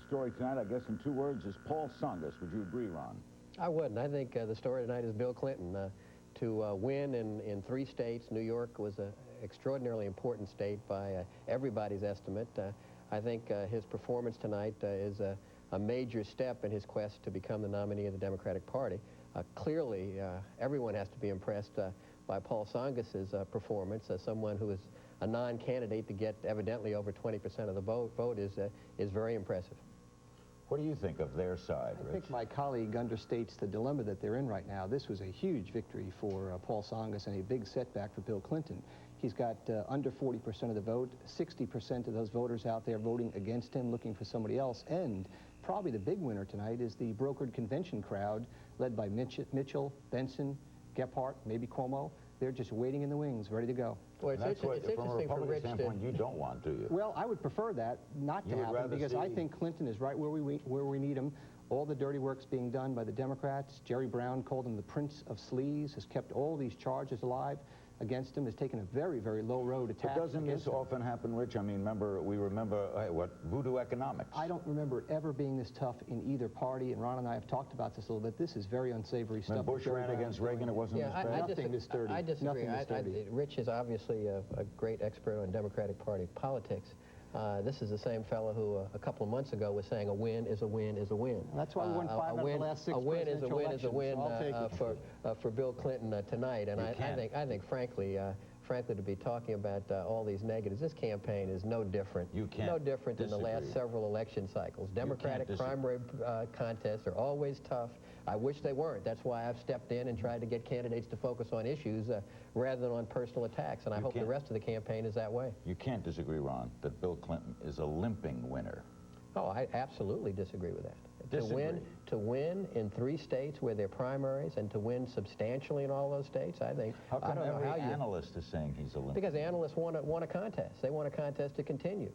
story tonight, I guess in 2 words, is Paul Tsongas. Would you agree, Ron? I wouldn't. I think the story tonight is Bill Clinton. To win in 3 states, New York was an extraordinarily important state by everybody's estimate. I think his performance tonight is a major step in his quest to become the nominee of the Democratic Party. Clearly, everyone has to be impressed by Paul Tsongas' performance. Someone who is a non-candidate to get evidently over 20% of the vote is very impressive. What do you think of their side, Rich? I think my colleague understates the dilemma that they're in right now. This was a huge victory for Paul Tsongas and a big setback for Bill Clinton. He's got under 40% of the vote, 60% of those voters out there voting against him, looking for somebody else, and probably the big winner tonight is the brokered convention crowd led by Mitchell, Benson, Gephardt, maybe Cuomo. They're just waiting in the wings, ready to go. Well, it's interesting from a Republican standpoint, you don't want, do you? Well, I would prefer that not to happen because I think Clinton is right where we need him. All the dirty work's being done by the Democrats. Jerry Brown called him the Prince of Sleaze, has kept all these charges alive against him, has taken a very, very low road attack. But doesn't this often happen, Rich? I mean, we remember, what, voodoo economics? I don't remember it ever being this tough in either party, and Ron and I have talked about this a little bit. This is very unsavory stuff. When Bush ran against Reagan, it wasn't as bad? Nothing is dirty. I disagree. Nothing is dirty. Rich is obviously a great expert on Democratic Party politics. This is the same fellow who a couple of months ago was saying a win is a win is a win. That's why we won 5 out of the last 6 A win is a win is a win for Bill Clinton tonight. And I think frankly, to be talking about all these negatives, this campaign is no different. No different than the last several election cycles. Democratic primary contests are always tough. I wish they weren't. That's why I've stepped in and tried to get candidates to focus on issues rather than on personal attacks, and I hope the rest of the campaign is that way. You can't disagree, Ron, that Bill Clinton is a limping winner. Oh, I absolutely disagree with that. Disagree. To win in 3 states where they're primaries and to win substantially in all those states, I think. How come every analyst is saying he's a limping? Because analysts want a contest. They want a contest to continue.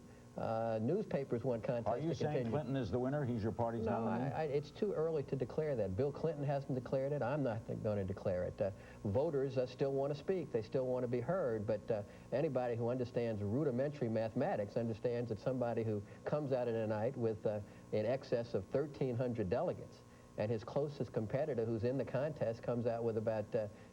Newspapers want contests to continue. Are you saying Clinton is the winner? He's your party's nominee? No, it's too early to declare that. Bill Clinton hasn't declared it. I'm not going to declare it. Voters still want to speak. They still want to be heard. But anybody who understands rudimentary mathematics understands that somebody who comes out of the night with in excess of 1,300 delegates, and his closest competitor who's in the contest comes out with about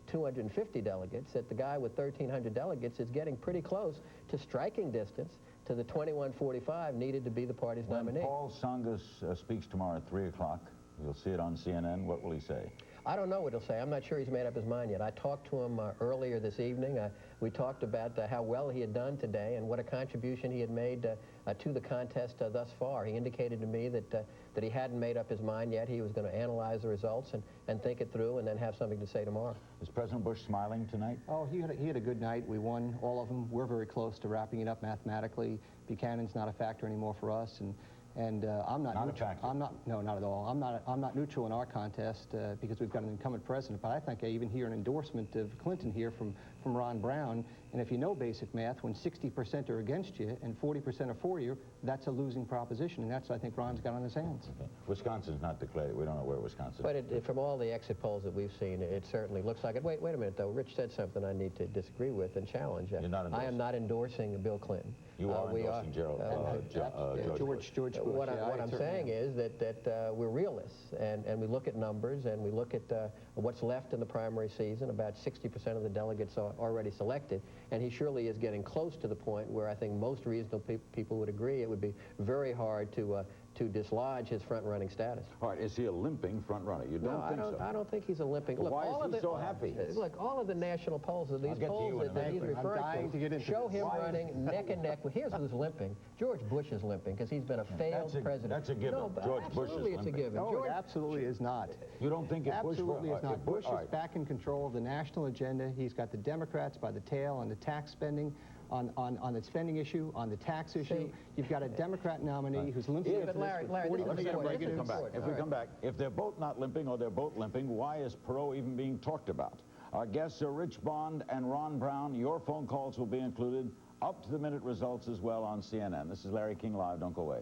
250 delegates, that the guy with 1,300 delegates is getting pretty close to striking distance to the 2145 needed to be the party's nominee. When Paul Tsongas speaks tomorrow at 3 o'clock, you'll see it on CNN. What will he say? I don't know what he'll say. I'm not sure he's made up his mind yet. I talked to him earlier this evening. We talked about how well he had done today and what a contribution he had made to the contest thus far. He indicated to me that he hadn't made up his mind yet. He was going to analyze the results and think it through and then have something to say tomorrow. Is President Bush smiling tonight? Oh, he had a good night. We won all of them. We're very close to wrapping it up mathematically. Buchanan's not a factor anymore for us, and I'm not neutral. No, not at all. I'm not neutral in our contest because we've got an incumbent president. But I think I even hear an endorsement of Clinton here from Ron Brown. And if you know basic math, when 60% are against you and 40% are for you, that's a losing proposition. And that's what I think Ron's got on his hands. Okay. Wisconsin's not declared. We don't know where Wisconsin is. But from all the exit polls that we've seen, it certainly looks like it. Wait a minute, though. Rich said something I need to disagree with and challenge. You're not endorsing. I am not endorsing Bill Clinton. You are endorsing George Bush. What I'm saying is that we're realists, and we look at numbers, and we look at what's left in the primary season. About 60% of the delegates are already selected, and he surely is getting close to the point where I think most reasonable people would agree it would be very hard to dislodge his front-running status. All right, is he a limping front-runner? You don't think so? I don't think he's a limping. Well, look, why is he so happy? Look, all of the national polls, these polls that he's referring to show him running neck and neck. Here's who's limping. George Bush is limping because he's been a failed president. That's a given. No, George Bush is limping. It's a given. No, it absolutely is not. You don't think if Bush... Absolutely is not. Bush is back in control of the national agenda. He's got the Democrats by the tail on the tax spending, on the spending issue, on the tax issue. You've got a Democrat nominee who's limping. But Larry, if we come back, if they're both not limping or they're both limping, why is Perot even being talked about? Our guests are Rich Bond and Ron Brown. Your phone calls will be included. Up-to-the-minute results as well on CNN. This is Larry King Live. Don't go away.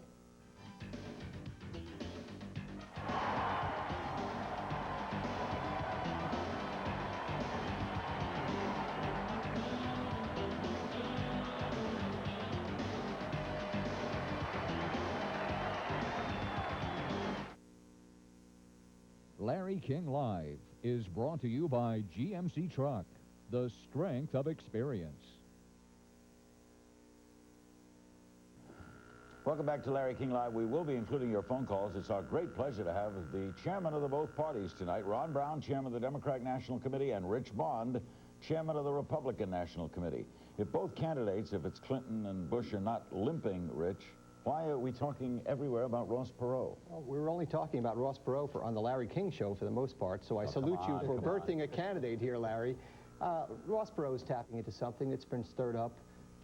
Larry King Live is brought to you by GMC Truck, the strength of experience. Welcome back to Larry King Live. We will be including your phone calls. It's our great pleasure to have the chairman of the both parties tonight, Ron Brown, chairman of the Democratic National Committee, and Rich Bond, chairman of the Republican National Committee. If both candidates, if it's Clinton and Bush, are not limping, Rich, why are we talking everywhere about Ross Perot? Well, we were only talking about Ross Perot on the Larry King show for the most part, so I salute you for birthing a candidate here, Larry. Ross Perot is tapping into something that's been stirred up.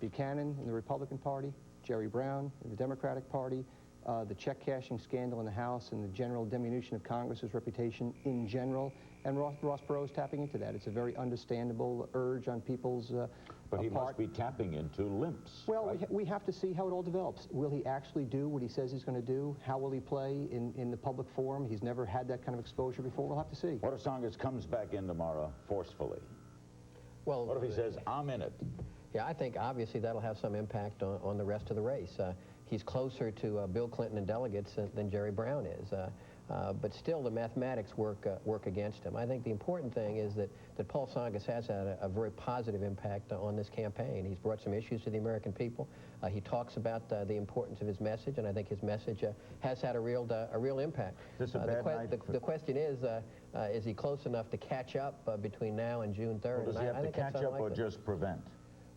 Buchanan in the Republican Party, Jerry Brown in the Democratic Party, the check-cashing scandal in the House and the general diminution of Congress's reputation in general, and Ross Perot is tapping into that. It's a very understandable urge on people's But he must be tapping into limps. Well, right? we have to see how it all develops. Will he actually do what he says he's going to do? How will he play in the public forum? He's never had that kind of exposure before. We'll have to see. What if Tsongas comes back in tomorrow forcefully? Well, what if he says, I'm in it? Yeah, I think obviously that'll have some impact on the rest of the race. He's closer to Bill Clinton and delegates than Jerry Brown is. But still, the mathematics work against him. I think the important thing is that Paul Tsongas has had a very positive impact on this campaign. He's brought some issues to the American people. He talks about the importance of his message, and I think his message has had a real impact. Is this a bad night the question is he close enough to catch up between now and June 3rd? Well, does he have to catch up or just prevent?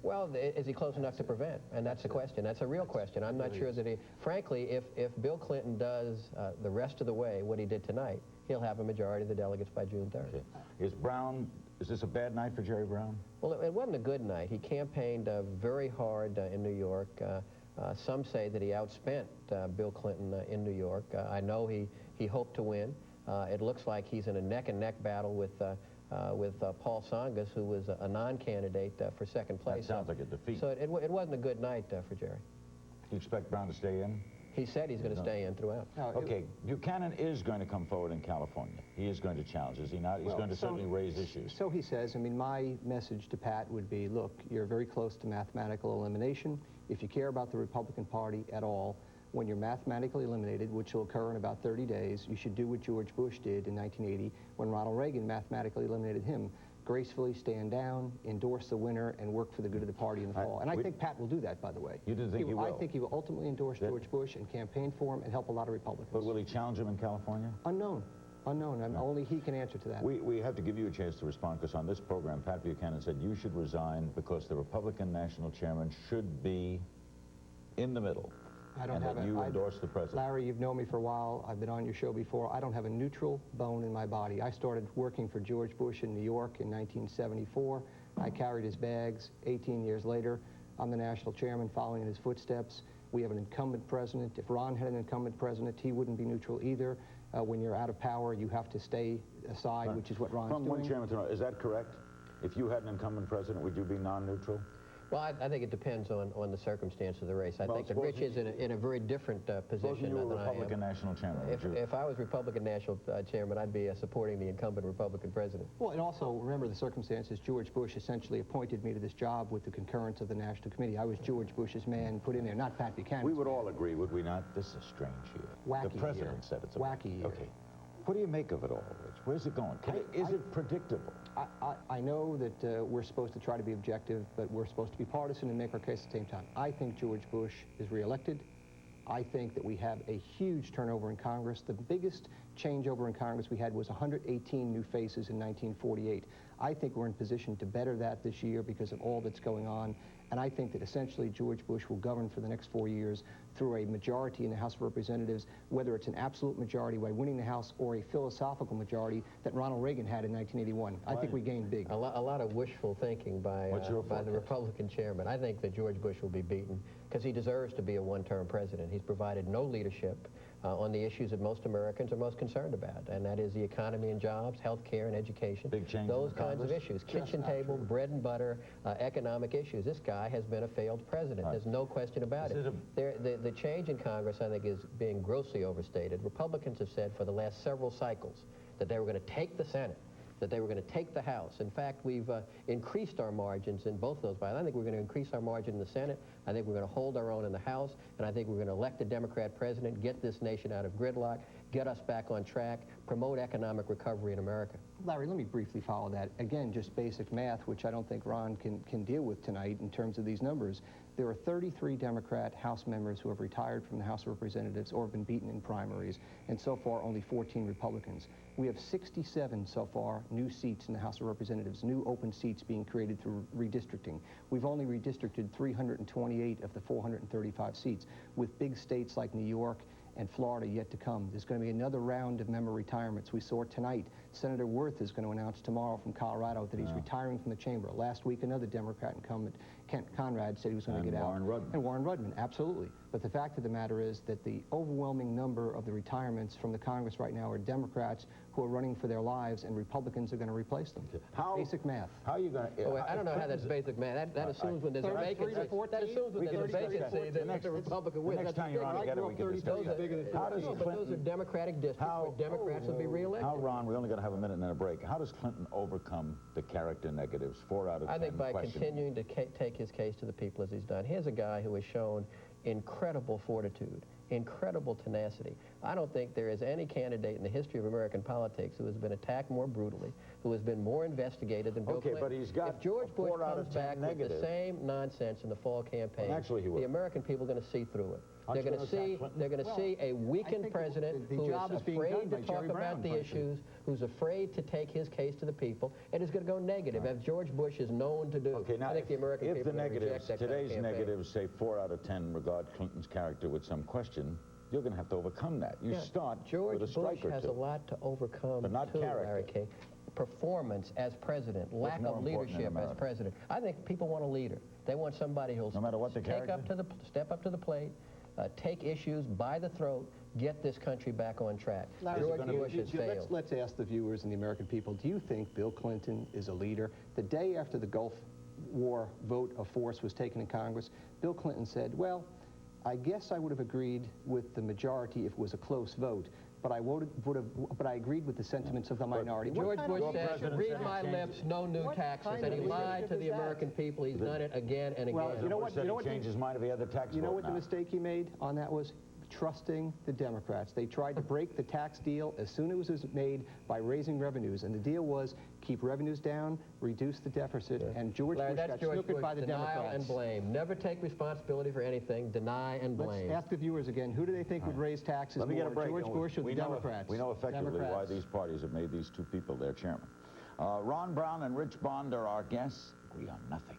Well, is he close enough to prevent? And that's the question. That's a real question. I'm not sure that he... Frankly, if Bill Clinton does the rest of the way what he did tonight, he'll have a majority of the delegates by June 3rd. Okay. Is this a bad night for Jerry Brown? Well, it wasn't a good night. He campaigned very hard in New York. Some say that he outspent Bill Clinton in New York. I know he hoped to win. It looks like he's in a neck-and-neck battle with Paul Tsongas, who was a non-candidate for second place. That sounds like a defeat. So it wasn't a good night for Jerry. Do you expect Brown to stay in? He said he's going to stay in throughout. Okay, Buchanan is going to come forward in California. He is going to challenge, is he not? He's going to certainly raise issues. So he says. I mean, my message to Pat would be, look, you're very close to mathematical elimination. If you care about the Republican Party at all, when you're mathematically eliminated, which will occur in about 30 days, you should do what George Bush did in 1980 when Ronald Reagan mathematically eliminated him. Gracefully stand down, endorse the winner, and work for the good of the party in the fall. And I think Pat will do that, by the way. You do think he will? I think he will ultimately endorse George Bush and campaign for him and help a lot of Republicans. But will he challenge him in California? Unknown. Unknown. I mean, only he can answer to that. We have to give you a chance to respond, because on this program, Pat Buchanan said you should resign because the Republican National Chairman should be in the middle. I don't have you endorse the president. Larry, you've known me for a while. I've been on your show before. I don't have a neutral bone in my body. I started working for George Bush in New York in 1974. I carried his bags. 18 years later, I'm the national chairman following in his footsteps. We have an incumbent president. If Ron had an incumbent president, he wouldn't be neutral either. When you're out of power, you have to stay aside, which is what Ron's doing. From one chairman to another, is that correct? If you had an incumbent president, would you be non-neutral? Well, I think it depends on the circumstance of the race. I think that Rich is in a very different position than I am. You were Republican National Chairman. If I was Republican National Chairman, I'd be supporting the incumbent Republican president. Well, and also, remember the circumstances. George Bush essentially appointed me to this job with the concurrence of the National Committee. I was George Bush's man put in there, not Pat Buchanan. We would all agree, would we not? This is a strange year. Wacky the president year. said it's a wacky year. Okay. What do you make of it all, Rich? Where's it going? Is it predictable? I know that we're supposed to try to be objective, but we're supposed to be partisan and make our case at the same time. I think George Bush is reelected. I think that we have a huge turnover in Congress. The biggest changeover in Congress we had was 118 new faces in 1948. I think we're in position to better that this year because of all that's going on. And I think that essentially George Bush will govern for the next 4 years through a majority in the House of Representatives, whether it's an absolute majority by winning the House or a philosophical majority that Ronald Reagan had in 1981. I think we gained big. A lot of wishful thinking by the Republican chairman. I think that George Bush will be beaten because he deserves to be a one-term president. He's provided no leadership on the issues that most Americans are most concerned about, and that is the economy and jobs, health care and education, big change those kinds of issues, kitchen table, bread and butter, economic issues. This guy has been a failed president. There's no question about it. The change in Congress, I think, is being grossly overstated. Republicans have said for the last several cycles that they were going to take the Senate, that they were going to take the House. In fact, we've increased our margins in both those. I think we're going to increase our margin in the Senate I think we're going to hold our own in the House, and I think we're going to elect a Democrat president, get this nation out of gridlock, get us back on track, promote economic recovery in America. Larry, let me briefly follow that. Again, just basic math, which I don't think Ron can deal with tonight in terms of these numbers. There are 33 Democrat House members who have retired from the House of Representatives or have been beaten in primaries, and so far only 14 Republicans. We have 67 so far new seats in the House of Representatives, new open seats being created through redistricting. We've only redistricted 328 of the 435 seats, with big states like New York and Florida yet to come. There's going to be another round of member retirements. We saw tonight, Senator Wirth is going to announce tomorrow from Colorado that he's retiring from the chamber. Last week, another Democrat incumbent, Kent Conrad, said he was going to get out. And Warren Rudman, absolutely. But the fact of the matter is that the overwhelming number of the retirements from the Congress right now are Democrats who are running for their lives, and Republicans are going to replace them. Basic math. How are you going to... Oh, I don't know how that's basic math. That assumes when there's a vacancy. That assumes when there's a vacancy that the Republican wins. Next time you're on together, we can discuss that. How does Clinton... But those are Democratic districts where Democrats will be reelected. How, Ron, we're only going to have a minute and then a break. How does Clinton overcome the character negatives, 4 out of 10 I think by continuing to take his case to the people as he's done. Here's a guy who has shown incredible fortitude, incredible tenacity. I don't think there is any candidate in the history of American politics who has been attacked more brutally, who has been more investigated than Bill Clinton. But he's got if George Bush 4 out comes of 10 back negative. with the same nonsense in the fall campaign, actually he will. the American people are going to see through it. They're going to see a weakened president who is afraid to talk about the issues, who's afraid to take his case to the people, and is going to go negative, as George Bush is known to do. Okay, now I think the American people if the are going to reject that today's kind of campaign. negatives, say 4 out of 10 regard Clinton's character with some question, you're going to have to overcome that. You start George with a strike Bush or has two. a lot to overcome, But not too, character. Larry King. Performance as president, lack of leadership as president. I think people want a leader. They want somebody who'll no matter what the step up to the plate, take issues by the throat, get this country back on track. George Bush has failed. Let's ask the viewers and the American people, do you think Bill Clinton is a leader? The day after the Gulf War vote of force was taken in Congress, Bill Clinton said, well, I guess I would have agreed with the majority if it was a close vote, but I agreed with the sentiments of the minority. George Bush said, read my lips, no new taxes, and he lied to the American people. He's done it again and again. Well, you know what? Changed his mind if he had the tax vote. You know what the mistake he made on that was? Trusting the Democrats. They tried to break the tax deal as soon as it was made by raising revenues, and the deal was keep revenues down, reduce the deficit, and George Bush got snookered by the Democrats. Denial and blame. Never take responsibility for anything. Deny and blame. Let's ask the viewers again. Who do they think would raise taxes more, George Bush or the Democrats? We know effectively why these parties have made these 2 people their chairman. Ron Brown and Rich Bond are our guests. Agree on nothing.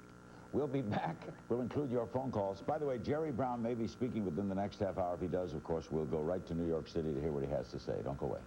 We'll be back. We'll include your phone calls. By the way, Jerry Brown may be speaking within the next half hour. If he does, of course, we'll go right to New York City to hear what he has to say. Don't go away.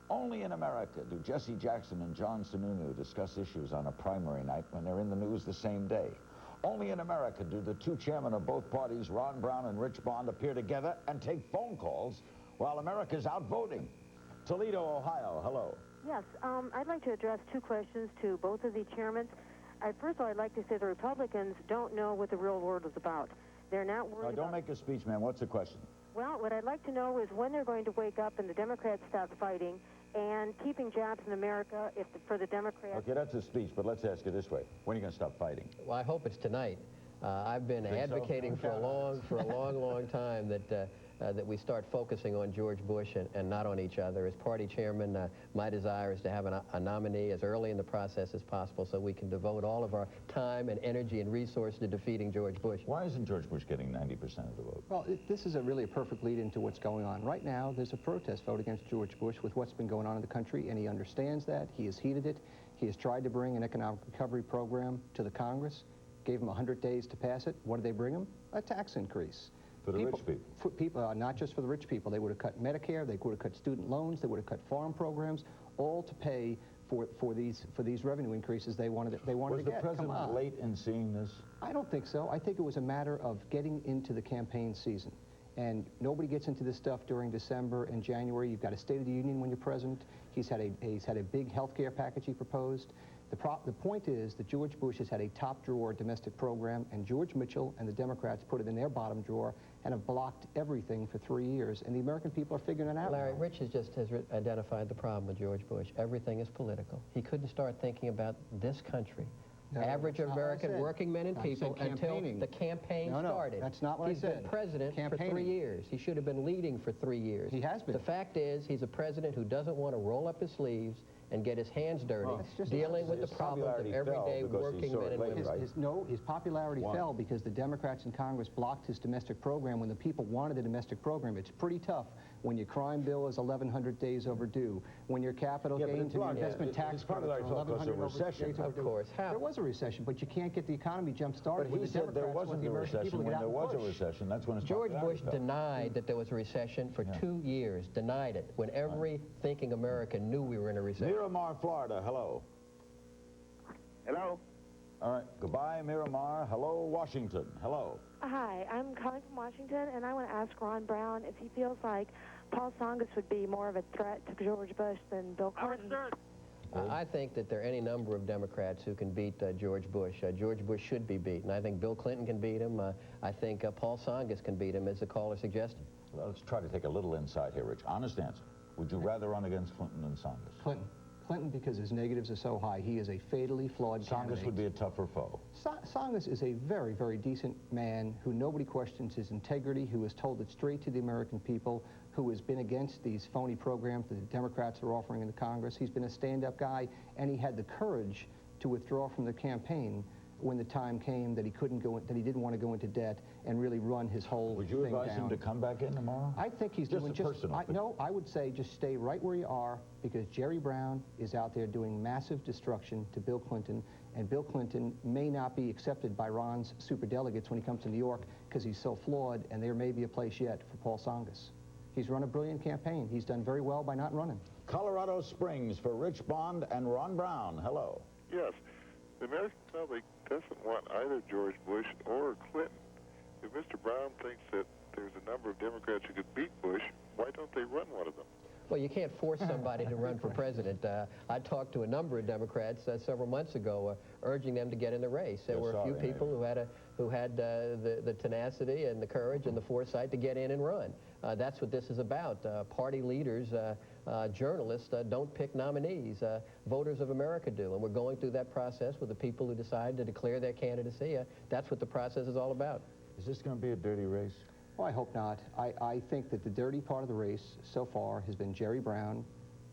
Only in America do Jesse Jackson and John Sununu discuss issues on a primary night when they're in the news the same day. Only in America do the 2 chairmen of both parties, Ron Brown and Rich Bond, appear together and take phone calls while America's out voting. Toledo, Ohio, hello. Yes, I'd like to address 2 questions to both of the chairmen. First of all, I'd like to say the Republicans don't know what the real world is about. They're not worried Don't make a speech, man. What's the question? Well, what I'd like to know is when they're going to wake up and the Democrats stop fighting and keeping jobs in America for the Democrats. Okay, that's a speech, but let's ask it this way. When are you going to stop fighting? Well, I hope it's tonight. I've been advocating for a long time that we start focusing on George Bush and not on each other. As party chairman, my desire is to have a nominee as early in the process as possible so we can devote all of our time and energy and resources to defeating George Bush. Why isn't George Bush getting 90% of the vote? Well, this is really a perfect lead into what's going on. Right now, there's a protest vote against George Bush with what's been going on in the country, and he understands that. He has heeded it. He has tried to bring an economic recovery program to the Congress, gave him 100 days to pass it. What did they bring him? A tax increase. For the rich people. For people, not just for the rich people. They would have cut Medicare, they would have cut student loans, they would have cut farm programs, all to pay for these revenue increases they wanted to get. Was the president late in seeing this? I don't think so. I think it was a matter of getting into the campaign season. And nobody gets into this stuff during December and January. You've got a State of the Union when you're president. He's had a big health care package he proposed. The point is that George Bush has had a top-drawer domestic program, and George Mitchell and the Democrats put it in their bottom drawer and have blocked everything for 3 years, and the American people are figuring it out. Larry, now. Rich has identified the problem with George Bush. Everything is political. He couldn't start thinking about this country. No, Average American working men and I people said until campaigning. the campaign No, started. that's not what I said. He's been president for 3 years. He should have been leading for 3 years. He has been. The fact is, he's a president who doesn't want to roll up his sleeves and get his hands dirty, dealing with the problems of everyday working men and women. His popularity fell because the Democrats in Congress blocked his domestic program when the people wanted a domestic program. It's pretty tough when your crime bill is 1,100 days overdue, when your capital gains and your investment tax credits are 1,100 days overdue. Of course. There was a recession, but you can't get the economy jump-started. But he said there wasn't a recession. When there was a recession, that's when his George popularity Bush fell. denied that there was a recession for 2 years, denied it, when every thinking American knew we were in a recession. Miramar, Florida, hello. Hello? All right, goodbye, Miramar. Hello, Washington. Hello. Hi, I'm calling from Washington, and I want to ask Ron Brown if he feels like Paul Tsongas would be more of a threat to George Bush than Bill Clinton. I think that there are any number of Democrats who can beat George Bush. George Bush should be beaten. I think Bill Clinton can beat him. I think Paul Tsongas can beat him, as the caller suggested. Well, let's try to take a little insight here, Rich. Honest answer. Would you rather run against Clinton than Tsongas? Clinton. Clinton, because his negatives are so high. He is a fatally flawed candidate. Tsongas would be a tougher foe. Tsongas is a very, very decent man who nobody questions his integrity, who has told it straight to the American people, who has been against these phony programs that the Democrats are offering in the Congress. He's been a stand-up guy, and he had the courage to withdraw from the campaign when the time came that he couldn't go, that he didn't want to go into debt and really run his whole thing down. Would you advise him to come back in tomorrow? I think he's just doing personal. I would say just stay right where you are, because Jerry Brown is out there doing massive destruction to Bill Clinton, and Bill Clinton may not be accepted by Ron's superdelegates when he comes to New York because he's so flawed, and there may be a place yet for Paul Tsongas. He's run a brilliant campaign. He's done very well by not running. Colorado Springs for Rich Bond and Ron Brown. Hello. Yes. The American public doesn't want either George Bush or Clinton. If Mr. Brown thinks that there's a number of Democrats who could beat Bush, why don't they run one of them? Well, you can't force somebody to run for president. I talked to a number of Democrats several months ago, urging them to get in the race. There were a few people who had the tenacity and the courage and the foresight to get in and run. That's what this is about. Party leaders, journalists don't pick nominees. Voters of America do, and we're going through that process with the people who decide to declare their candidacy. That's what the process is all about. Is this going to be a dirty race? Well, I hope not. I think that the dirty part of the race so far has been Jerry Brown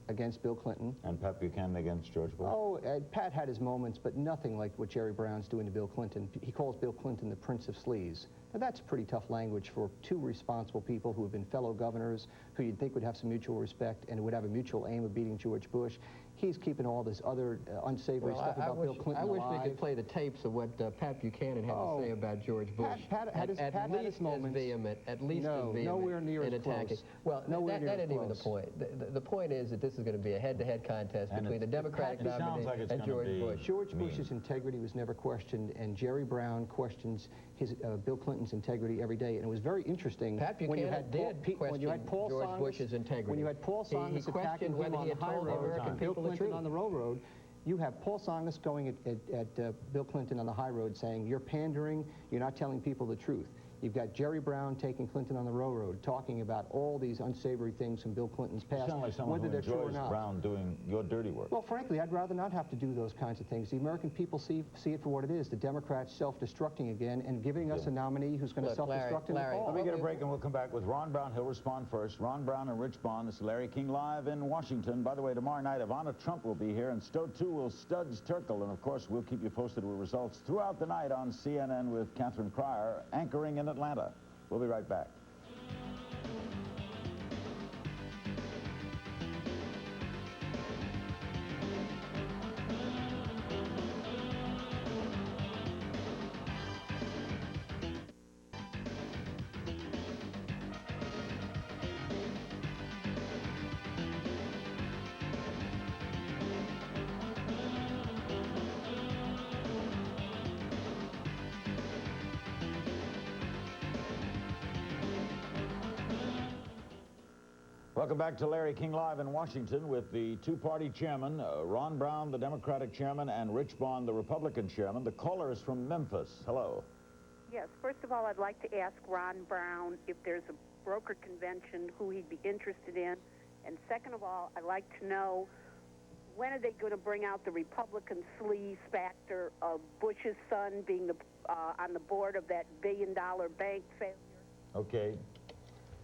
against Bill Clinton. And Pat Buchanan against George Bush? Oh, Pat had his moments, but nothing like what Jerry Brown's doing to Bill Clinton. He calls Bill Clinton the Prince of Sleaze. Now, that's pretty tough language for two responsible people who have been fellow governors, who you'd think would have some mutual respect and would have a mutual aim of beating George Bush. He's keeping all this other unsavory stuff about Bill Clinton alive. I wish we could play the tapes of what Pat Buchanan had to say about George Bush. Pat had his moments. At least as vehement nowhere near in as attacking. close. Well, that isn't even the point. The point is that this is going to be a head-to-head contest between the Democratic nominee and George Bush. George Bush's integrity was never questioned, and Jerry Brown questions his Bill Clinton's integrity every day. And it was very interesting. Pat Buchanan did question George Bush's integrity. When you had Paul Tsongas attacking him on the high road, Bill Clinton on the low road, you have Paul Tsongas going at Bill Clinton on the high road saying, you're pandering, you're not telling people the truth. You've got Jerry Brown taking Clinton on the railroad, talking about all these unsavory things from Bill Clinton's past, You sound like someone who enjoys Brown doing your dirty work. Well, frankly, I'd rather not have to do those kinds of things. The American people see it for what it is, the Democrats self-destructing again and giving us a nominee who's going to self-destruct in the fall. Let me get a break and we'll come back with Ron Brown. He'll respond first. Ron Brown and Rich Bond. This is Larry King live in Washington. By the way, tomorrow night, Ivana Trump will be here, and so too will Studs Terkel. And, of course, we'll keep you posted with results throughout the night on CNN with Catherine Pryor, anchoring in Atlanta. We'll be right back. Welcome back to Larry King Live in Washington with the two-party chairman, Ron Brown, the Democratic chairman, and Rich Bond, the Republican chairman. The caller is from Memphis. Hello. Yes, first of all, I'd like to ask Ron Brown if there's a broker convention, who he'd be interested in. And second of all, I'd like to know, when are they going to bring out the Republican sleaze factor of Bush's son being on the board of that billion-dollar bank failure? Okay.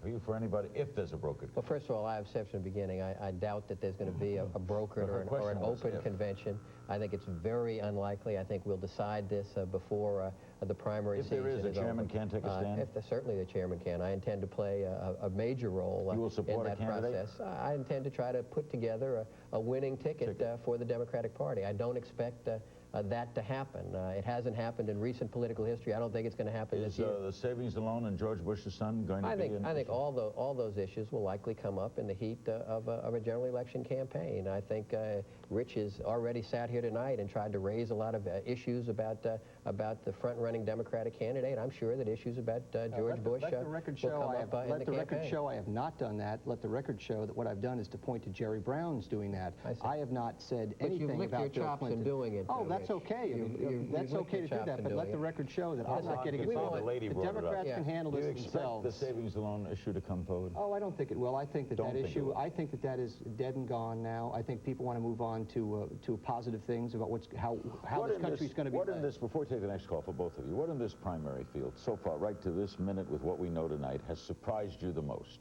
Are you for anybody, if there's a broker? Well, first of all, I have said from the beginning, I doubt that there's going to be a brokered or an open convention. I think it's very unlikely. I think we'll decide this before the primary season is over. If there is, the chairman can take a stand? Certainly the chairman can. I intend to play a major role you will support in that a candidate? process. I intend to try to put together a winning ticket for the Democratic Party. I don't expect that to happen. It hasn't happened in recent political history. I don't think it's going to happen this year. Is the savings loan and George Bush's son going to be I think all those issues will likely come up in the heat of a general election campaign. I think Rich has already sat here tonight and tried to raise a lot of issues about the front-running Democratic candidate. I'm sure that issues about George Bush will come up in the campaign. Let the record show I have not done that. Let the record show that what I've done is to point to Jerry Brown's doing that. I have not said anything about Bill Clinton. In doing it. Oh, that's okay. That's okay to do that, but let the record show that I'm not getting involved. The Democrats can handle this themselves. Do you expect the savings loan issue to come forward? Oh, I don't think it will. I think that issue, I think that is dead and gone now. I think people want to move on to positive things about how this country is going to be led. Before we take the next call for both of you, what in this primary field so far, right to this minute with what we know tonight, has surprised you the most?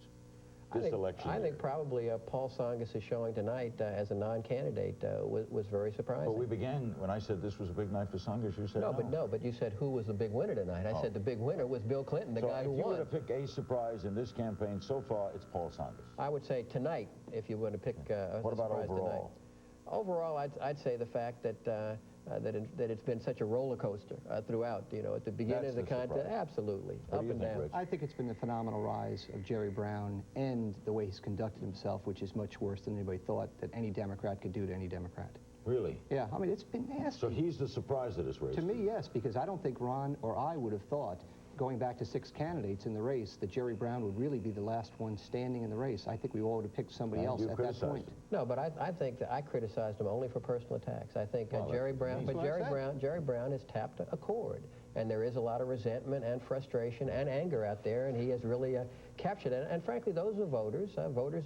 I think probably Paul Tsongas' showing tonight as a non-candidate was very surprising. Well, we began, when I said this was a big night for Tsongas, you said no. But you said who was the big winner tonight. I said the big winner was Bill Clinton, the guy who won. So if you were to pick a surprise in this campaign so far, it's Paul Tsongas. I would say tonight, if you were to pick a what about surprise overall? Tonight. Overall, I'd say the fact that that it's been such a roller coaster throughout. You know, at the beginning of the contest, absolutely, up and down. Rich? I think it's been the phenomenal rise of Jerry Brown and the way he's conducted himself, which is much worse than anybody thought that any Democrat could do to any Democrat. Really? Yeah, I mean, it's been nasty. So he's the surprise that is raised? To me, yes, because I don't think Ron or I would have thought, going back to 6 candidates in the race, that Jerry Brown would really be the last one standing in the race. I think we all would have picked somebody else at that point. No, but I think that I criticized him only for personal attacks. I think Jerry Brown has tapped a chord, and there is a lot of resentment and frustration and anger out there, and he has really captured it. And frankly, those are voters that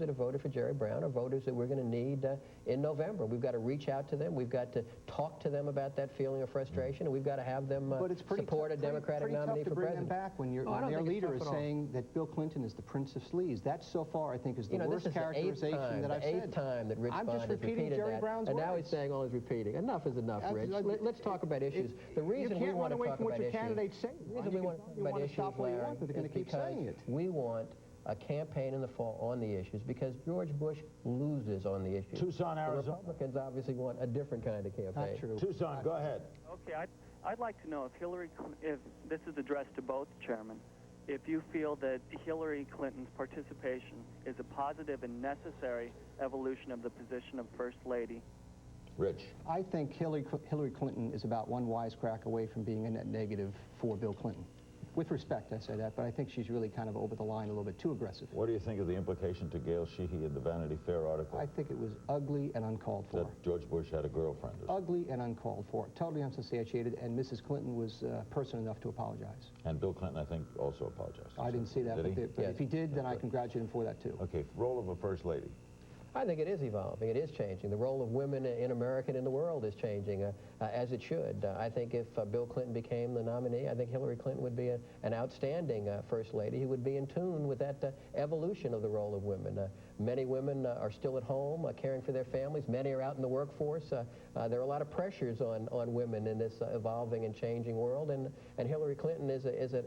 have voted for Jerry Brown are voters that we're going to need in November. We've got to reach out to them. We've got to talk to them about that feeling of frustration, and we've got to have them support a Democratic nominee for president. Back when their leader is saying that Bill Clinton is the Prince of Sleaze. That so far, I think, is the worst characterization that I've said. The eighth time that Rich I'm Bond just has repeating repeated Jerry that, Brown's and words. now he's saying all he's repeating. Enough is enough, Rich. Let's talk about issues. The reason we want to talk about issues. The reason we want to talk about issues, Larry, is because we want a campaign in the fall on the issues, because George Bush loses on the issues. Tucson, Arizona. The Republicans obviously want a different kind of campaign. Not true. Tucson, go ahead. Okay, I'd like to know if this is addressed to both chairmen, if you feel that Hillary Clinton's participation is a positive and necessary evolution of the position of First Lady. Rich. I think Hillary Clinton is about one wisecrack away from being a net negative for Bill Clinton. With respect, I say that, but I think she's really kind of over the line a little bit too aggressive. What do you think of the implication to Gail Sheehy in the Vanity Fair article? I think it was ugly and uncalled for. That George Bush had a girlfriend. Ugly and uncalled for. Totally unsubstantiated, and Mrs. Clinton was person enough to apologize. And Bill Clinton, I think, also apologized. I didn't see that, but if he did, then I congratulate him for that, too. Okay, role of a First Lady. I think it is evolving. It is changing. The role of women in America and in the world is changing, as it should. I think if Bill Clinton became the nominee, I think Hillary Clinton would be an outstanding First Lady who would be in tune with that evolution of the role of women. Many women are still at home caring for their families. Many are out in the workforce. There are a lot of pressures on women in this evolving and changing world, and Hillary Clinton is an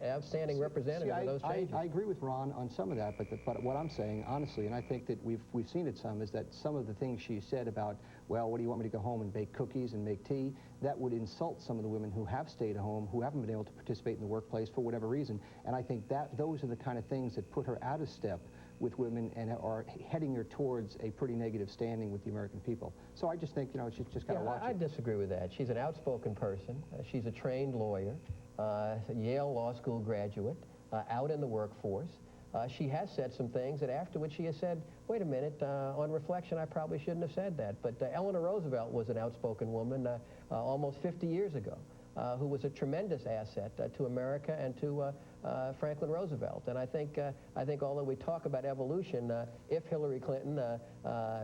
outstanding representative of those changes. I agree with Ron on some of that, but what I'm saying, honestly, and I think that we've seen it some, is that some of the things she said about, well, what do you want me to go home and bake cookies and make tea, that would insult some of the women who have stayed at home, who haven't been able to participate in the workplace for whatever reason. And I think that those are the kind of things that put her out of step with women and are heading her towards a pretty negative standing with the American people. So I just think, she's just got to watch it. I disagree with that. She's an outspoken person. She's a trained lawyer, Yale Law School graduate, out in the workforce. she has said some things that afterwards she has said, wait a minute, on reflection, I probably shouldn't have said that. But Eleanor Roosevelt was an outspoken woman almost 50 years ago, who was a tremendous asset to America and to Franklin Roosevelt. And I think although we talk about evolution, if Hillary Clinton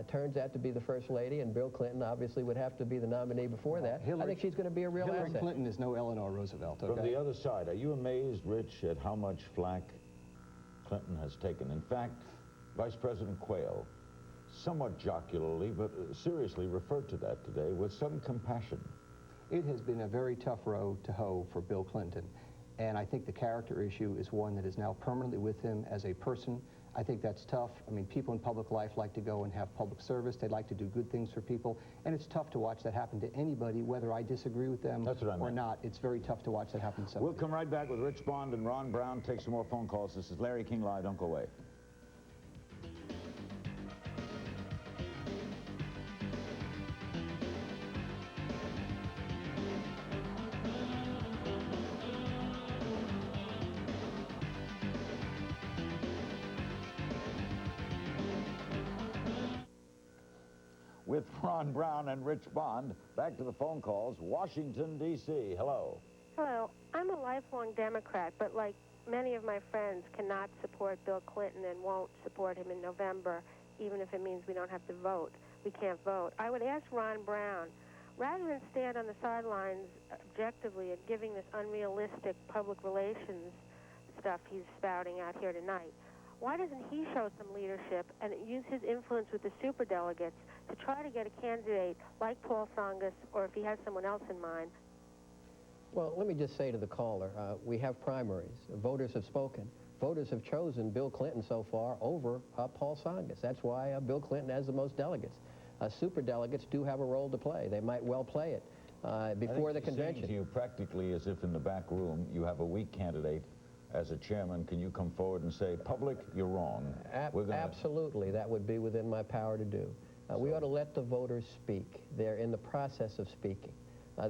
turns out to be the First Lady, and Bill Clinton obviously would have to be the nominee before that, I think she's going to be a real asset. Hillary Clinton is no Eleanor Roosevelt, okay? From the other side, are you amazed, Rich, at how much flack Clinton has taken? In fact, Vice President Quayle, somewhat jocularly but seriously, referred to that today with some compassion. It has been a very tough road to hoe for Bill Clinton, and I think the character issue is one that is now permanently with him as a person. I think that's tough. I mean, people in public life like to go and have public service. They like to do good things for people, and it's tough to watch that happen to anybody, whether I disagree with them or not. It's very tough to watch that happen to somebody. We'll come right back with Rich Bond and Ron Brown. Take some more phone calls. This is Larry King Live. Don't go away. With Ron Brown and Rich Bond, back to the phone calls. Washington, D.C. Hello. Hello. I'm a lifelong Democrat, but like many of my friends, cannot support Bill Clinton and won't support him in November, even if it means we don't have to vote. We can't vote. I would ask Ron Brown, rather than stand on the sidelines objectively and giving this unrealistic public relations stuff he's spouting out here tonight, why doesn't he show some leadership and use his influence with the superdelegates to try to get a candidate like Paul Tsongas, or if he has someone else in mind? Well, let me just say to the caller, we have primaries. Voters have spoken. Voters have chosen Bill Clinton so far over Paul Tsongas. That's why Bill Clinton has the most delegates. Superdelegates do have a role to play. They might well play it before the convention. To you practically as if in the back room you have a weak candidate. As a chairman, can you come forward and say, public, you're wrong? Absolutely. That would be within my power to do. We ought to let the voters speak. They're in the process of speaking.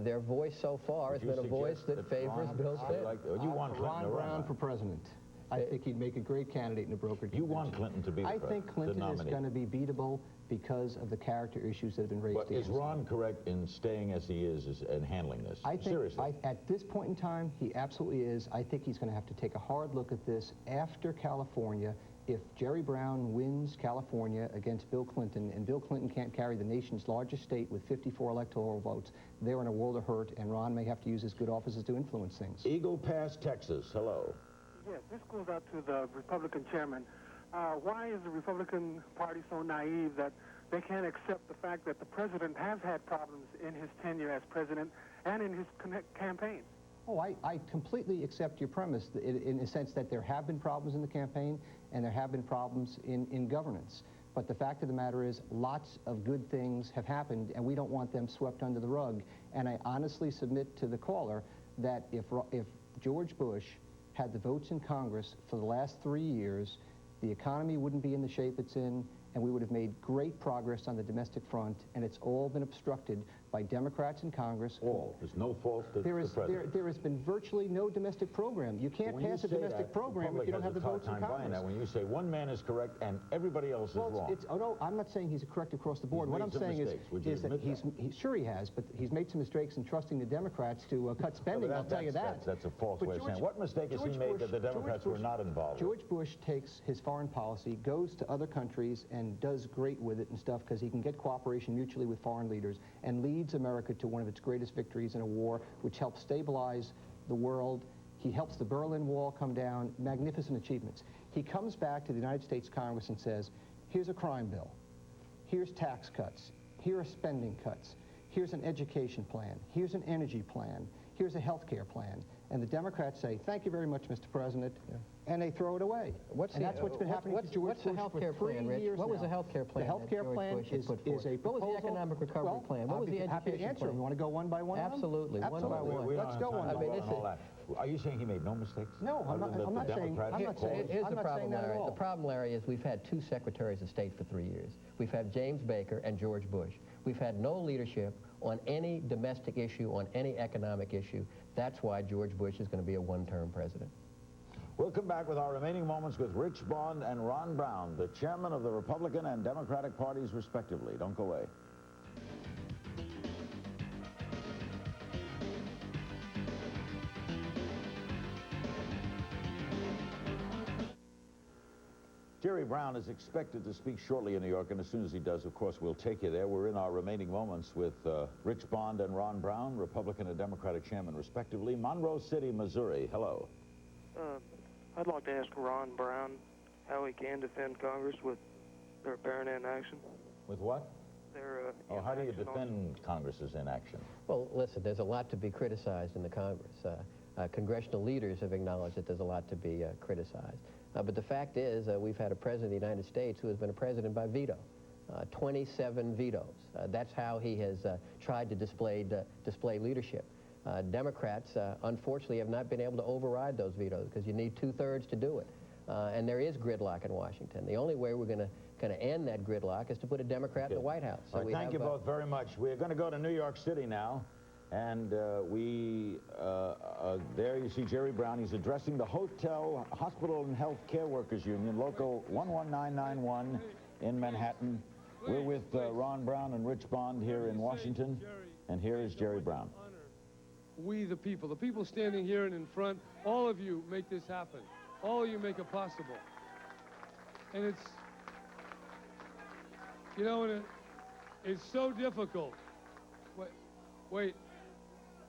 Their voice so far has been a voice that favors Bill Clinton. You want Clinton Ron Brown for president. I think he'd make a great candidate in a brokered convention. You want Clinton to be the president. I think Clinton is going to be beatable because of the character issues that have been raised against him. Is Ron correct in staying as he is and handling this? I think, seriously? At this point in time, he absolutely is. I think he's going to have to take a hard look at this after California. If Jerry Brown wins California against Bill Clinton, and Bill Clinton can't carry the nation's largest state with 54 electoral votes, they're in a world of hurt, and Ron may have to use his good offices to influence things. Eagle Pass, Texas. Hello. Yes, this goes out to the Republican chairman. Why is the Republican Party so naive that they can't accept the fact that the president has had problems in his tenure as president and in his campaign? Oh, I completely accept your premise in the sense that there have been problems in the campaign and there have been problems in governance. But the fact of the matter is lots of good things have happened, and we don't want them swept under the rug. And I honestly submit to the caller that if George Bush had the votes in Congress for the last 3 years, the economy wouldn't be in the shape it's in, and we would have made great progress on the domestic front, and it's all been obstructed by Democrats in Congress. All. There's no fault to the president. There has been virtually no domestic program. You can't pass a domestic program if you don't have the votes in Congress. That when you say one man is correct and everybody else is wrong. Oh, no, I'm not saying he's correct across the board. What I'm saying is that sure he has, but he's made some mistakes in trusting the Democrats to cut spending, I'll tell you that. That's a false way of saying. What mistake has he made that the Democrats were not involved in? George Bush takes his foreign policy, goes to other countries, and does great with it and stuff because he can get cooperation mutually with foreign leaders and leads America to one of its greatest victories in a war, which helps stabilize the world. He helps the Berlin Wall come down, magnificent achievements. He comes back to the United States Congress and says, here's a crime bill, here's tax cuts, here are spending cuts, here's an education plan, here's an energy plan, here's a health care plan. And the Democrats say, thank you very much, Mr. President, and they throw it away. That's what's been happening to George Bush for 3 years now. What was the health care plan? The health care plan is a proposal. What was the economic recovery plan? What was the happy to answer. You want to go one by one? Absolutely, one by one. Let's go one by one. Are you saying he made no mistakes? No, I'm not saying Here's the problem, that at Larry. all. The problem, Larry, is we've had 2 secretaries of state for 3 years. We've had James Baker and George Bush. We've had no leadership on any domestic issue, on any economic issue. That's why George Bush is going to be a one-term president. We'll come back with our remaining moments with Rich Bond and Ron Brown, the chairman of the Republican and Democratic parties, respectively. Don't go away. Jerry Brown is expected to speak shortly in New York, and as soon as he does, of course, we'll take you there. We're in our remaining moments with Rich Bond and Ron Brown, Republican and Democratic chairman, respectively. Monroe City, Missouri. Hello. I'd like to ask Ron Brown how he can defend Congress with their apparent inaction. With what? Their how do you defend Congress's inaction? Well, listen, there's a lot to be criticized in the Congress. Congressional leaders have acknowledged that there's a lot to be criticized. But the fact is, we've had a president of the United States who has been a president by veto. 27 vetoes. That's how he has tried to display leadership. Democrats, unfortunately, have not been able to override those vetoes because you need 2/3 to do it. And there is gridlock in Washington. The only way we're going to end that gridlock is to put a Democrat in the White House. So thank you both very much. We're going to go to New York City now. And there you see Jerry Brown. He's addressing the Hospital and Health Care Workers Union, Local 11991 in Manhattan. We're with Ron Brown and Rich Bond here in Washington. And here is Jerry Brown. We, the people standing here and in front, all of you make this happen. All of you make it possible. And it's, you know, and it's so difficult. Wait.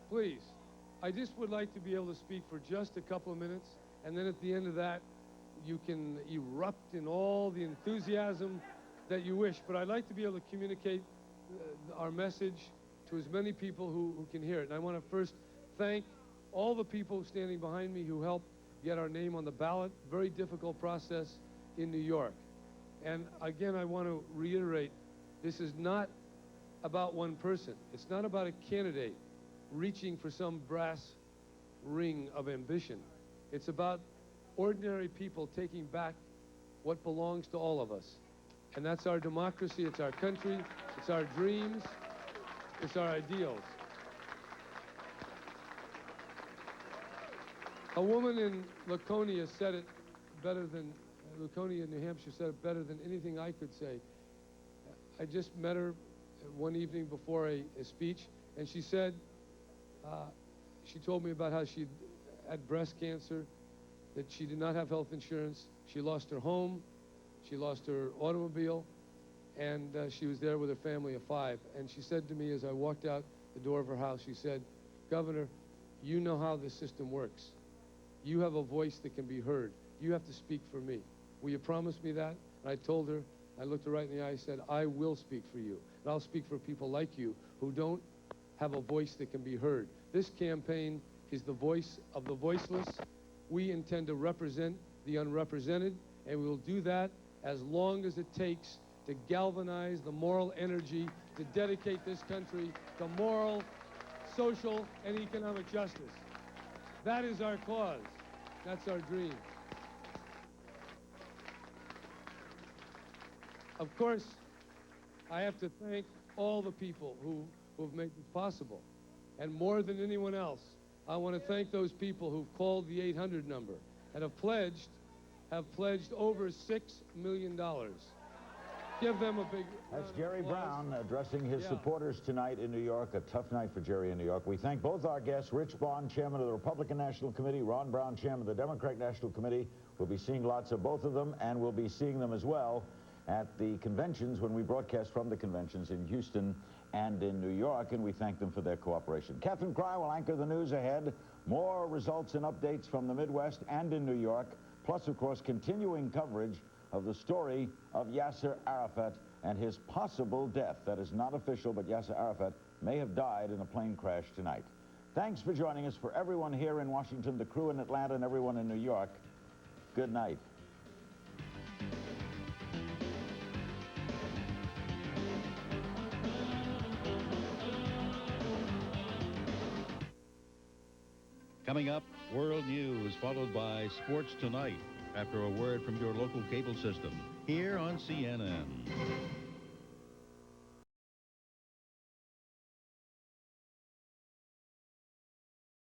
Please, I just would like to be able to speak for just a couple of minutes, and then at the end of that, you can erupt in all the enthusiasm that you wish. But I'd like to be able to communicate our message to as many people who can hear it. And I want to first thank all the people standing behind me who helped get our name on the ballot. Very difficult process in New York. And again, I want to reiterate, this is not about one person. It's not about a candidate reaching for some brass ring of ambition. It's about ordinary people taking back what belongs to all of us. And that's our democracy, it's our country, it's our dreams, it's our ideals. A woman in Laconia said it better than, Laconia, New Hampshire, said it better than anything I could say. I just met her one evening before a speech, and she said, she told me about how she had breast cancer, that she did not have health insurance, she lost her home, she lost her automobile, and she was there with her family of 5. And she said to me as I walked out the door of her house, she said, Governor, you know how this system works. You have a voice that can be heard. You have to speak for me. Will you promise me that? And I told her, I looked her right in the eye, I said, I will speak for you. And I'll speak for people like you who don't have a voice that can be heard. This campaign is the voice of the voiceless. We intend to represent the unrepresented, and we will do that as long as it takes to galvanize the moral energy to dedicate this country to moral, social, and economic justice. That is our cause. That's our dream. Of course, I have to thank all the people who have made this possible. And more than anyone else, I want to thank those people who've called the 800 number and have pledged over $6 million. Give them a big... That's Jerry Brown addressing his supporters tonight in New York. A tough night for Jerry in New York. We thank both our guests, Rich Bond, chairman of the Republican National Committee, Ron Brown, chairman of the Democratic National Committee. We'll be seeing lots of both of them, and we'll be seeing them as well at the conventions when we broadcast from the conventions in Houston and in New York, and we thank them for their cooperation. Catherine Cry will anchor the news ahead. More results and updates from the Midwest and in New York, plus, of course, continuing coverage of the story of Yasser Arafat and his possible death. That is not official, but Yasser Arafat may have died in a plane crash tonight. Thanks for joining us. For everyone here in Washington, the crew in Atlanta, and everyone in New York, good night. Coming up, World News, followed by Sports Tonight, after a word from your local cable system, here on CNN.